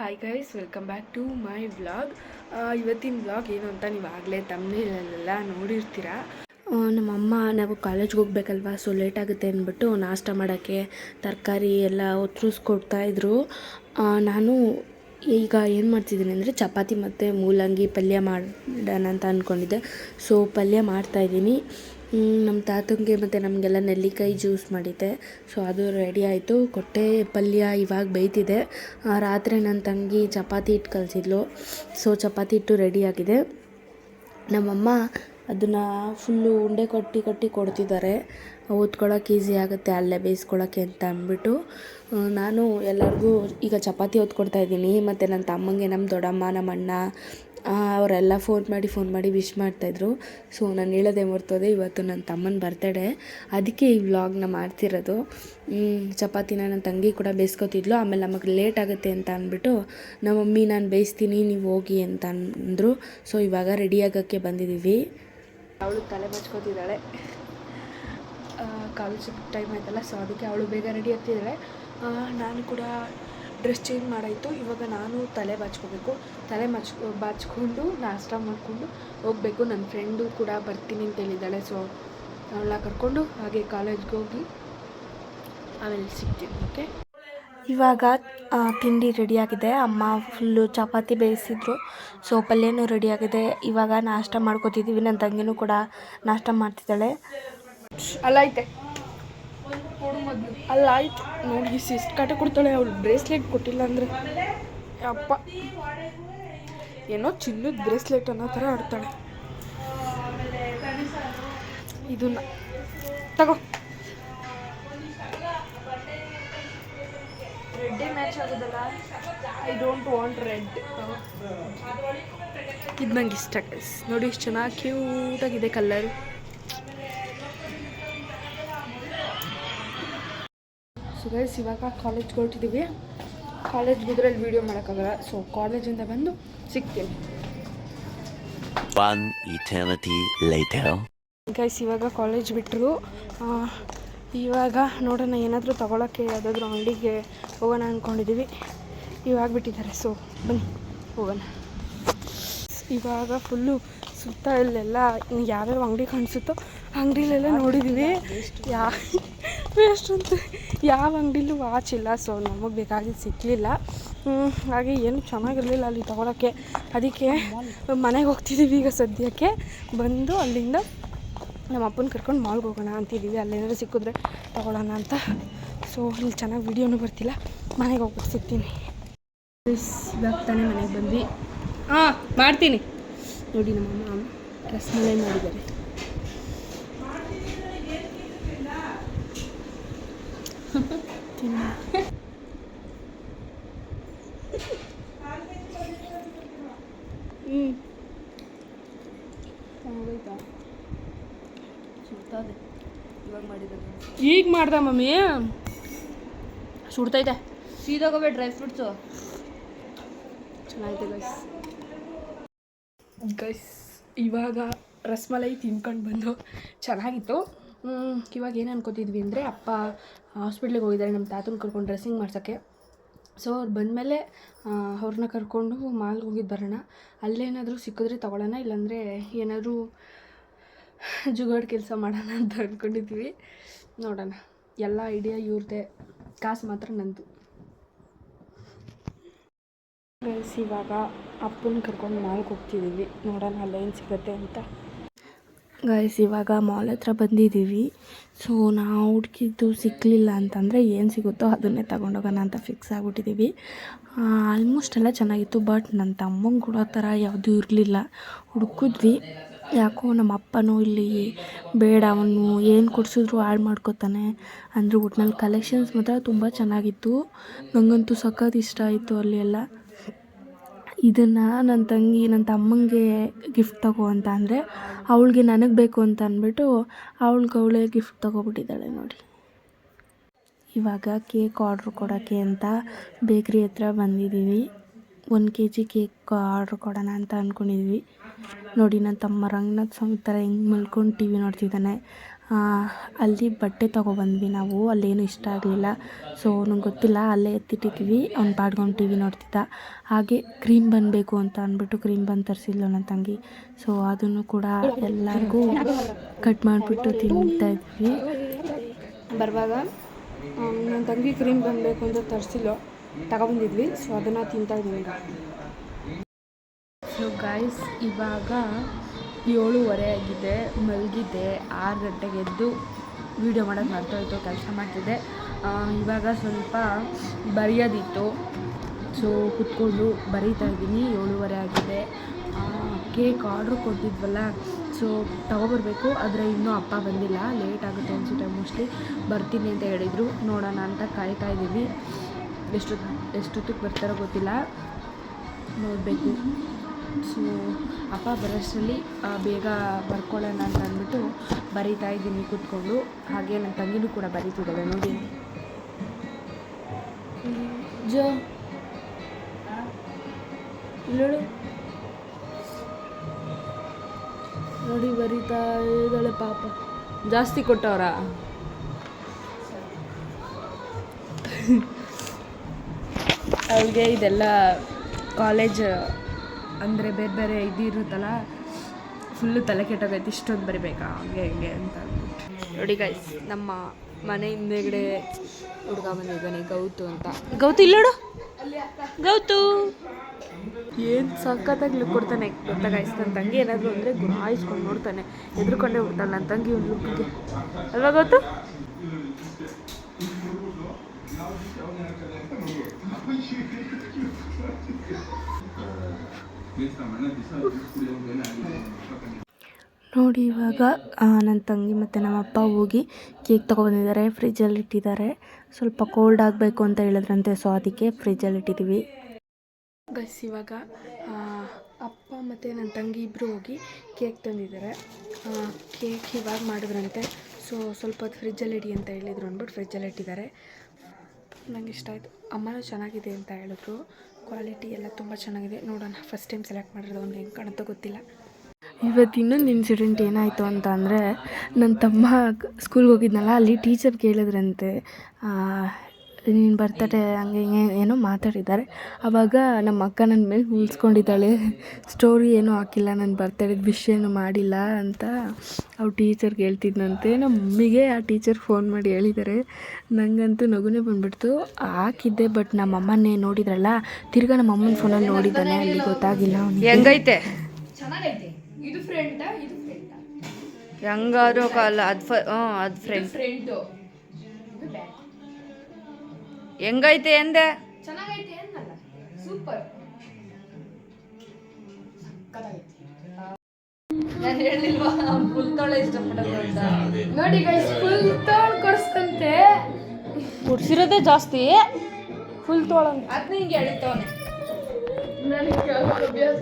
Hi guys, welcome back to my vlog. ಇವತ್ತಿನ vlog ಏನು ಅಂತ ನೀವು ಆಗಲೇ ತಮ್ಮನೇಲೆಲ್ಲ ನೋಡಿರ್ತೀರ. ನಮ್ಮಮ್ಮ ನಾವು ಕಾಲೇಜ್ಗೆ ಹೋಗ್ಬೇಕಲ್ವ, ಸೊ ಲೇಟ್ ಆಗುತ್ತೆ ಅಂದ್ಬಿಟ್ಟು ನಾಷ್ಟ ಮಾಡೋಕ್ಕೆ ತರಕಾರಿ ಎಲ್ಲ ಒತ್ತರಿಸ್ಕೊಡ್ತಾಯಿದ್ರು. ನಾನು ಈಗ ಏನು ಮಾಡ್ತಿದ್ದೀನಿ ಅಂದರೆ ಚಪಾತಿ ಮತ್ತು ಮೂಲಂಗಿ ಪಲ್ಯ ಮಾಡೋಣ ಅಂತ ಅಂದ್ಕೊಂಡಿದ್ದೆ. ಸೊ ಪಲ್ಯ ಮಾಡ್ತಾಯಿದ್ದೀನಿ. ನಮ್ಮ ತಾತಂಗೆ ಮತ್ತು ನಮಗೆಲ್ಲ ನೆಲ್ಲಿಕಾಯಿ ಜ್ಯೂಸ್ ಮಾಡಿದ್ದೆ. ಸೊ ಅದು ರೆಡಿ ಆಯಿತು. ಕೊಟ್ಟೆ ಪಲ್ಯ ಇವಾಗ ಬೇಯ್ತಿದೆ. ರಾತ್ರಿ ನನ್ನ ತಂಗಿ ಚಪಾತಿ ಹಿಟ್ಟು ಕಲಿಸಿದ್ಲು. ಸೊ ಚಪಾತಿ ಹಿಟ್ಟು ರೆಡಿಯಾಗಿದೆ. ನಮ್ಮಮ್ಮ ಅದನ್ನು ಫುಲ್ಲು ಉಂಡೆ ಕಟ್ಟಿ ಕೊಡ್ತಿದ್ದಾರೆ. ಓದ್ಕೊಳ್ಳೋಕೆ ಈಸಿ ಆಗುತ್ತೆ ಅಲ್ಲೇ ಬೇಯಿಸ್ಕೊಳ್ಳೋಕ್ಕೆ ಅಂತ ಅಂದ್ಬಿಟ್ಟು ನಾನು ಎಲ್ಲರಿಗೂ ಈಗ ಚಪಾತಿ ಓದ್ಕೊಡ್ತಾಯಿದ್ದೀನಿ. ಮತ್ತು ನನ್ನ ತಮ್ಮಂಗೆ, ನಮ್ಮ ದೊಡ್ಡಮ್ಮ, ನಮ್ಮ ಅಣ್ಣ ಅವರೆಲ್ಲ ಫೋನ್ ಮಾಡಿ ವಿಶ್ ಮಾಡ್ತಾಯಿದ್ರು. ಸೊ ನಾನು ಹೇಳೋದೇ ಮರ್ತೋದೆ, ಇವತ್ತು ನನ್ನ ತಮ್ಮನ ಬರ್ತಡೇ, ಅದಕ್ಕೆ ಈ ವ್ಲಾಗ್ನ ಮಾಡ್ತಿರೋದು. ಚಪಾತಿನ ನನ್ನ ತಂಗಿ ಕೂಡ ಬೇಯಿಸ್ಕೊತಿದ್ಲು. ಆಮೇಲೆ ನಮಗೆ ಲೇಟ್ ಆಗುತ್ತೆ ಅಂತ ಅಂದ್ಬಿಟ್ಟು ನಮ್ಮ ಮಮ್ಮಿ ನಾನು ಬೇಯಿಸ್ತೀನಿ ನೀವು ಹೋಗಿ ಅಂತ ಅಂದರು. ಸೊ ಇವಾಗ ರೆಡಿಯಾಗೋಕ್ಕೆ ಬಂದಿದ್ದೀವಿ. ಅವಳು ತಲೆ ಬಚ್ಕೋತಿದ್ದಾಳೆ. ಕಾಲೇಜ್ ಟೈಮ್ ಆಯ್ತಲ್ಲ, ಸೊ ಅದಕ್ಕೆ ಅವಳು ಬೇಗ ರೆಡಿ ಆಗ್ತಿದ್ದಾಳೆ. ನಾನು ಕೂಡ ಡ್ರೆಸ್ ಚೇಂಜ್ ಮಾಡಾಯಿತು. ಇವಾಗ ನಾನು ತಲೆ ಬಾಚ್ಕೋಬೇಕು. ತಲೆ ಬಾಚ್ಕೊಂಡು ನಾಷ್ಟ ಮಾಡಿಕೊಂಡು ಹೋಗಬೇಕು. ನನ್ನ ಫ್ರೆಂಡು ಕೂಡ ಬರ್ತೀನಿ ಅಂತ ಹೇಳಿದ್ದಾಳೆ. ಸೊ ಅವಳನ್ನ ಕರ್ಕೊಂಡು ಹಾಗೆ ಕಾಲೇಜ್ಗೆ ಹೋಗಿ ಆಮೇಲೆ ಸಿಗ್ತೀನಿ. ಓಕೆ, ಇವಾಗ ತಿಂಡಿ ರೆಡಿಯಾಗಿದೆ. ಅಮ್ಮ ಫುಲ್ಲು ಚಪಾತಿ ಬೇಯಿಸಿದ್ರು. ಸೊ ಪಲ್ಯನೂ ರೆಡಿಯಾಗಿದೆ. ಇವಾಗ ನಾಷ್ಟ ಮಾಡ್ಕೋತಿದ್ದೀವಿ. ನನ್ನ ತಂಗಿನೂ ಕೂಡ ನಾಷ್ಟ ಮಾಡ್ತಿದ್ದಾಳೆ. ಅಲ್ಲೈತೆ ಅಲ್ಲಾಯ್ತು ನೋಡಿ, ಎಷ್ಟು ಕಾಟ ಕೊಡ್ತಾಳೆ. ಅವಳು ಬ್ರೇಸ್ಲೆಟ್ ಕೊಟ್ಟಿಲ್ಲ ಅಂದರೆ ಅಪ್ಪ ಏನೋ ಚಿನ್ನದ ಬ್ರೇಸ್ಲೆಟ್ ಅನ್ನೋ ಥರ ಆಡ್ತಾಳೆ. ಇದನ್ನ ತಗೋ, ರೆಡ್ಡೇ ಮ್ಯಾಚ್ ಆಗೋದಲ್ಲ. I don't want red. ಇದು ನಂಗೆ ಇಷ್ಟ ಗೈಸ್. ನೋಡಿ ಎಷ್ಟು ಚೆನ್ನಾಗಿ ಕ್ಯೂಟಾಗಿದೆ ಕಲರು. ಸೊ ಗೈಸ್, ಇವಾಗ ಕಾಲೇಜ್ಗೆ ಹೊರಟಿದ್ದೀವಿ. ಕಾಲೇಜ್ಗೆ ಹೋದ್ರೆ ಅಲ್ಲಿ ವೀಡಿಯೋ ಮಾಡೋಕ್ಕಾಗಲ್ಲ. ಸೊ ಕಾಲೇಜಿಂದ ಬಂದು ಸಿಗ್ತೀನಿ. ಗೈಸ್, ಇವಾಗ ಕಾಲೇಜ್ ಬಿಟ್ಟರು. ಇವಾಗ ನೋಡೋಣ ಏನಾದರೂ ತೊಗೊಳಕ್ಕೆ ಯಾವುದಾದ್ರೂ ಅಂಗಡಿಗೆ ಹೋಗೋಣ ಅಂದ್ಕೊಂಡಿದ್ದೀವಿ. ಇವಾಗ ಬಿಟ್ಟಿದ್ದಾರೆ. ಸೊ ಬನ್ನಿ ಹೋಗೋಣ. ಇವಾಗ ಫುಲ್ಲು ಸುತ್ತ ಇಲ್ಲೆಲ್ಲ ಯಾವ್ಯಾವ ಅಂಗಡಿ ಕಾಣಿಸುತ್ತೋ ಅಂಗಡಿಲೆಲ್ಲ ನೋಡಿದ್ದೀವಿ. ವೇಸ್ಟ್ ಅಂತ ಯಾವ ಅಂಗಡಿಲೂ ವಾಚ್ ಇಲ್ಲ. ಸೊ ನಮಗೆ ಬೇಕಾಗಿದ್ದು ಸಿಕ್ಕಲಿಲ್ಲ. ಹಾಗೆ ಏನು ಚೆನ್ನಾಗಿರಲಿಲ್ಲ ಅಲ್ಲಿ ತೊಗೊಳಕ್ಕೆ. ಅದಕ್ಕೆ ಮನೆಗೆ ಹೋಗ್ತಿದ್ದೀವಿ ಈಗ ಸದ್ಯಕ್ಕೆ. ಬಂದು ಅಲ್ಲಿಂದ ನಮ್ಮ ಅಪ್ಪನ ಕರ್ಕೊಂಡು ಮಾಲ್ಗೆ ಹೋಗೋಣ ಅಂತಿದ್ದೀವಿ. ಅಲ್ಲೇನಾದ್ರು ಸಿಕ್ಕಿದ್ರೆ ತೊಗೊಳ್ಳೋಣ ಅಂತ. ಸೊ ಇಲ್ಲಿ ಚೆನ್ನಾಗಿ ವೀಡಿಯೋನೂ ಬರ್ತಿಲ್ಲ. ಮನೆಗೆ ಹೋಗ್ಬಿಟ್ಟು ಸಿಗ್ತೀನಿ. ಇವಾಗ ತಾನೇ ಮನೆಗೆ ಬಂದ್ವಿ. ಮಾಡ್ತೀನಿ ನೋಡಿ. ನಮ್ಮಮ್ಮ ರಸಮಲೈ ಮಾಡಿದ್ದಾರೆ. ಈಗ ಮಾಡ್ದ ಮಮ್ಮಿ, ಸುಡ್ತೈತೆ. ಸೀದೋಗಬೇ ಡ್ರೈ ಫ್ರೂಟ್ಸು ಚೆನ್ನಾಗಿದೆ ಗೈಸ್. ಇವಾಗ ರಸಮಲೈ ತಿನ್ಕೊಂಡು ಬಂದು ಚೆನ್ನಾಗಿತ್ತು. ಇವಾಗ ಏನು ಅನ್ಕೋತಿದ್ವಿ ಅಂದರೆ, ಅಪ್ಪ ಹಾಸ್ಪಿಟ್ಲಿಗೆ ಹೋಗಿದ್ದಾರೆ ನಮ್ಮ ತಾತನ ಕರ್ಕೊಂಡು ಡ್ರೆಸ್ಸಿಂಗ್ ಮಾಡ್ಸೋಕ್ಕೆ. ಸೊ ಅವ್ರು ಬಂದಮೇಲೆ ಅವ್ರನ್ನ ಕರ್ಕೊಂಡು ಮಾಲ್ಗೆ ಹೋಗಿದ್ದು ಬರೋಣ. ಅಲ್ಲೇನಾದರೂ ಸಿಕ್ಕಿದ್ರೆ ತೊಗೊಳ್ಳೋಣ, ಇಲ್ಲಾಂದರೆ ಏನಾದರೂ ಜುಗಾಡ್ ಕೆಲಸ ಮಾಡೋಣ ಅಂತ ಅಂದ್ಕೊಂಡಿದ್ವಿ. ನೋಡೋಣ. ಎಲ್ಲ ಐಡಿಯಾ ಇವ್ರದ್ದೇ, ಕಾಸು ಮಾತ್ರ ನಂದು. ಗೈಸ್, ಇವಾಗ ಅಪ್ಪನ ಕರ್ಕೊಂಡು ಮಾಲ್ಗೆ ಹೋಗ್ತಿದ್ದೀವಿ. ನೋಡೋಣ ಅಲ್ಲೇನು ಸಿಗುತ್ತೆ ಅಂತ. ಗೈಸ್, ಇವಾಗ ಮಾಲ್ ಹತ್ರ ಬಂದಿದ್ದೀವಿ. ಸೊ ನಾವು ಹುಡುಕಿದ್ದು ಸಿಕ್ಕಲಿಲ್ಲ ಅಂತಂದರೆ ಏನು ಸಿಗುತ್ತೋ ಅದನ್ನೇ ತಗೊಂಡೋಗೋಣ ಅಂತ ಫಿಕ್ಸ್ ಆಗಿಬಿಟ್ಟಿದ್ದೀವಿ. ಆಲ್ಮೋಸ್ಟ್ ಎಲ್ಲ ಚೆನ್ನಾಗಿತ್ತು. ಬಟ್ ನನ್ನ ತಮ್ಮಂಗೆ ಕೊಡೋ ಥರ ಯಾವುದೂ ಇರಲಿಲ್ಲ. ಹುಡುಕಿದ್ವಿ, ಯಾಕೋ ನಮ್ಮ ಅಪ್ಪನೂ ಇಲ್ಲಿ ಬೇಡ, ಅವನು ಏನು ಕೊಡಿಸಿದ್ರು ಹಾಳು ಮಾಡ್ಕೋತಾನೆ ಅಂದರೆ. ಒಟ್ನಲ್ಲಿ ಕಲೆಕ್ಷನ್ಸ್ ಮಾತ್ರ ತುಂಬ ಚೆನ್ನಾಗಿತ್ತು. ನನಗಂತೂ ಸಖತ್ ಇಷ್ಟ ಆಯಿತು ಅಲ್ಲಿ ಎಲ್ಲ. ಇದನ್ನು ನನ್ನ ತಮ್ಮಂಗೆ ಗಿಫ್ಟ್ ತಗೋ ಅಂತ ಅಂದರೆ, ಅವಳಿಗೆ ನನಗೆ ಬೇಕು ಅಂತ ಅಂದ್ಬಿಟ್ಟು ಅವಳೇ ಗಿಫ್ಟ್ ತೊಗೊಬಿಟ್ಟಿದ್ದಾಳೆ ನೋಡಿ. ಇವಾಗ ಕೇಕ್ ಆರ್ಡ್ರ್ ಕೊಡೋಕ್ಕೆ ಅಂತ ಬೇಕ್ರಿ ಹತ್ರ ಬಂದಿದ್ದೀವಿ. 1 kg ಕೇಕ್ ಆರ್ಡ್ರ್ ಕೊಡೋಣ ಅಂತ ಅಂದ್ಕೊಂಡಿದ್ವಿ. ನೋಡಿ, ನನ್ನ ತಮ್ಮ ರಂಗನಾಥ್ ಸ್ವಾಮಿ ಥರ ಹೆಂಗೆ ಮಲ್ಕೊಂಡು ಟಿ ವಿ ನೋಡ್ತಿದ್ದಾನೆ. ಅಲ್ಲಿ ಬಟ್ಟೆ ತೊಗೊಬಂದ್ವಿ ನಾವು. ಅಲ್ಲೇನು ಇಷ್ಟ ಆಗಲಿಲ್ಲ, ಸೊ ನಂಗೆ ಗೊತ್ತಿಲ್ಲ, ಅಲ್ಲೇ ಎತ್ತಿಟ್ಟಿದ್ವಿ. ಅವ್ನು ಪಾಡ್ಕೊಂಡು ಟಿ ವಿ ನೋಡ್ತಿದ್ದ. ಹಾಗೆ ಕ್ರೀಮ್ ಬನ್ ಅಂತ ಅಂದ್ಬಿಟ್ಟು ಕ್ರೀಮ್ ಬನ್ ತರಿಸಿದ್ಲು ನನ್ನ ತಂಗಿ. ಸೊ ಅದನ್ನು ಕೂಡ ಎಲ್ಲರಿಗೂ ಕಟ್ ಮಾಡಿಬಿಟ್ಟು ತಿಂತಾ ಇದ್ವಿ. ಬರುವಾಗ ನನ್ನ ತಂಗಿ ಕ್ರೀಮ್ ಬನ್ ಬೇಕು ಅಂತ ತರಿಸಿಲ್ಲ, ತಗೊಬಂದಿದ್ವಿ. ಸೊ ಅದನ್ನು ತಿಂತಾ ಇದ್ದೀನಿ. ಸೊ ಗೈಸ್, ಇವಾಗ 7:30 ಆಗಿದೆ. ಮಲಗಿದ್ದೆ, 6 ಗಂಟೆಗೆ ಎದ್ದು ವೀಡಿಯೋ ಮಾಡೋದು ಮರ್ತೋಯ್ತು, ಕೆಲಸ ಮಾಡ್ತಿದ್ದೆ. ಇವಾಗ ಸ್ವಲ್ಪ ಬರೆಯೋದಿತ್ತು, ಸೊ ಕುತ್ಕೊಂಡು ಬರೀತಾ ಇದ್ದೀನಿ. 7:30 ಆಗಿದೆ. ಕೇಕ್ ಆರ್ಡ್ರ್ ಕೊಟ್ಟಿದ್ವಲ್ಲ, ಸೊ ತೊಗೊಬರ್ಬೇಕು. ಆದರೆ ಇನ್ನೂ ಅಪ್ಪ ಬಂದಿಲ್ಲ, ಲೇಟ್ ಆಗುತ್ತೆ ಅನಿಸುತ್ತೆ. ಮೋಸ್ಟ್ಲಿ ಬರ್ತೀನಿ ಅಂತ ಹೇಳಿದರು. ನೋಡೋಣ ಅಂತ ಕಾಯ್ತಾ ಇದ್ದೀವಿ. ಎಷ್ಟೊತ್ತಿಗೆ ಬರ್ತಾರೋ ಗೊತ್ತಿಲ್ಲ, ನೋಡಬೇಕು. ಸೊ ಅಪ್ಪ ಬರೋಷ್ಟರಲ್ಲಿ ಬೇಗ ಬರ್ಕೊಳ್ಳೋಣ ಅಂತ ಅಂದ್ಬಿಟ್ಟು ಬರೀತಾ ಇದ್ದೀನಿ ಕೂತ್ಕೊಂಡು. ಹಾಗೆ ನನ್ನ ತಂಗಿನೂ ಕೂಡ ಬರೀತಿದ್ದಾಳೆ ನೋಡಿ. ಜೋ ಇಲ್ಲೋಡು ನೋಡಿ, ಬರೀತಾ ಇದ್ದಾಳೆ ಪಾಪ. ಜಾಸ್ತಿ ಕೊಟ್ಟವ್ರ ಅವಳಿಗೆ ಇದೆಲ್ಲ ಕಾಲೇಜ್ ಅಂದರೆ ಬೇರೆ ಬೇರೆ ಇದು ಇರುತ್ತಲ್ಲ, ಫುಲ್ಲು ತಲೆ ಕೆಟ್ಟೋಗೈತೆ. ಇಷ್ಟೊಂದು ಬರಿಬೇಕಾ ಹಂಗೆ ಹಿಂಗೆ ಅಂತ ನೋಡಿ. ಗೈಸ್, ನಮ್ಮ ಮನೆ ಹಿಂದೆಗಡೆ ಹುಡುಗ ಬಂದಿದ್ದಾನೆ, ಗೌತು ಅಂತ. ಗೌತು ಇಲ್ಲೋಡು, ಗೌತು ಏನು ಸಖತ್ತಾಗಿ ಲುಕ್ ಕೊಡ್ತಾನೆ ಗೊತ್ತಾ ಗೈಸ್. ನನ್ನ ತಂಗಿ ಏನಾದರೂ ಅಂದರೆ ಗುರಾಯಿಸ್ಕೊಂಡು ನೋಡ್ತಾನೆ, ಎದುರುಕೊಂಡೇ ಬಿಡ್ತಾನೆ ನನ್ನ ತಂಗಿ ಒಂದು ಲುಕ್ಗೆ ಅಲ್ವಾ ಗೌತು? ನೋಡಿ, ಇವಾಗ ನನ್ನ ತಂಗಿ ಮತ್ತು ನಮ್ಮಪ್ಪ ಹೋಗಿ ಕೇಕ್ ತೊಗೊಬಂದಿದ್ದಾರೆ. ಫ್ರಿಜ್ಜಲ್ಲಿ ಇಟ್ಟಿದ್ದಾರೆ. ಸ್ವಲ್ಪ ಕೋಲ್ಡ್ ಆಗಬೇಕು ಅಂತ ಹೇಳಿದ್ರಂತೆ, ಸೊ ಅದಕ್ಕೆ ಫ್ರಿಜ್ಜಲ್ಲಿ ಇಟ್ಟಿದ್ದೀವಿ. ಗೈಸ್, ಇವಾಗ ಅಪ್ಪ ಮತ್ತು ನನ್ನ ತಂಗಿ ಇಬ್ಬರು ಹೋಗಿ ಕೇಕ್ ತಂದಿದ್ದಾರೆ. ಕೇಕ್ ಇವಾಗ ಮಾಡಿದ್ರಂತೆ, ಸೊ ಸ್ವಲ್ಪ ಹೊತ್ತು ಫ್ರಿಜ್ಜಲ್ಲಿ ಇಡಿ ಅಂತ ಹೇಳಿದರು ಅಂದ್ಬಿಟ್ಟು ಫ್ರಿಜ್ಜಲ್ಲಿ ಇಟ್ಟಿದ್ದಾರೆ. ನಂಗೆ ಇಷ್ಟ ಆಯಿತು. ಅಮ್ಮನೂ ಚೆನ್ನಾಗಿದೆ ಅಂತ ಹೇಳಿದ್ರು. ಕ್ವಾಲಿಟಿ ಎಲ್ಲ ತುಂಬ ಚೆನ್ನಾಗಿದೆ. ನೋಡೋಣ, ಫಸ್ಟ್ ಟೈಮ್ ಸೆಲೆಕ್ಟ್ ಮಾಡಿರೋದು, ಅವ್ನಿಗೆ ಹೆಂಗೆ ಕಾಣುತ್ತೋ ಗೊತ್ತಿಲ್ಲ. ಇವತ್ತು ಇನ್ನೊಂದು ಇನ್ಸಿಡೆಂಟ್ ಏನಾಯಿತು ಅಂತ ಅಂದರೆ, ನನ್ನ ತಮ್ಮ ಸ್ಕೂಲ್ಗೆ ಹೋಗಿದ್ನಲ್ಲ, ಅಲ್ಲಿ ಟೀಚರ್ ಕೇಳಿದ್ರಂತೆ ನೀನು ಬರ್ತಡೇ ಹಂಗೆ ಹಿಂಗೆ ಏನೋ ಮಾತಾಡಿದ್ದಾರೆ. ಆವಾಗ ನಮ್ಮ ಅಕ್ಕ ನನ್ನ ಮೇಲೆ ಉಳಿಸ್ಕೊಂಡಿದ್ದಾಳೆ, ಸ್ಟೋರಿ ಏನೂ ಹಾಕಿಲ್ಲ, ನನ್ನ ಬರ್ತಡೇದು ವಿಶ್ ಏನೂ ಮಾಡಿಲ್ಲ ಅಂತ ಅವ್ರು ಟೀಚರ್ಗೆ ಹೇಳ್ತಿದ್ನಂತೆ. ನಮ್ಮ ಮಮ್ಮಿಗೆ ಆ ಟೀಚರ್ ಫೋನ್ ಮಾಡಿ ಹೇಳಿದ್ದಾರೆ. ನನಗಂತೂ ನಗುನೇ ಬಂದುಬಿಡ್ತು. ಹಾಕಿದ್ದೆ, ಬಟ್ ನಮ್ಮಮ್ಮನೇ ನೋಡಿದ್ರಲ್ಲ, ತಿರ್ಗಾ ನಮ್ಮ ಅಮ್ಮನ ಫೋನಲ್ಲಿ ನೋಡಿದ್ದಾನೆ, ಅಲ್ಲಿ ಗೊತ್ತಾಗಿಲ್ಲ ಅವ್ನಿಗೆ. ಹೆಂಗೈತೆ? ಚೆನ್ನಾಗೈತೆ. ಇದು ಫ್ರೆಂಡ್, ಇದು ಫ್ರೆಂಡ್. ಹೆಂಗಾದ್ರೂ ಕಾಲ ಅದು ಫ್ರೆಂಡ್. ಫ್ರೆಂಡು ಇದು ಬ್ಯಾಕ್. ಹೆಂಗೈತೆ ಎಂದೆ? ಚೆನ್ನಾಗೈತೆ ಅನ್ನಲ್ಲ, ಸೂಪರ್. ಸಕ್ಕತ್ತಾಗೈತೆ. ನಾನು ಹೇಳಿಲ್ವಾ ಫುಲ್ ತೊಳೆ ಇಷ್ಟಪಡೋದು ಅಂತ. ನೋಡಿ ಗೈಸ್, ಫುಲ್ ತೊಳೆ ಕೊಡಿಸ್ತಂತೆ. ಕೊಡ್ಸಿರೋದೇ ಜಾಸ್ತಿ, ಫುಲ್ ತೊಳಂತ. ಅದನ್ನ ಹಿಂಗೆ ಎಳಿತವನೆ. ನನಗೆ ಅಭ್ಯಾಸ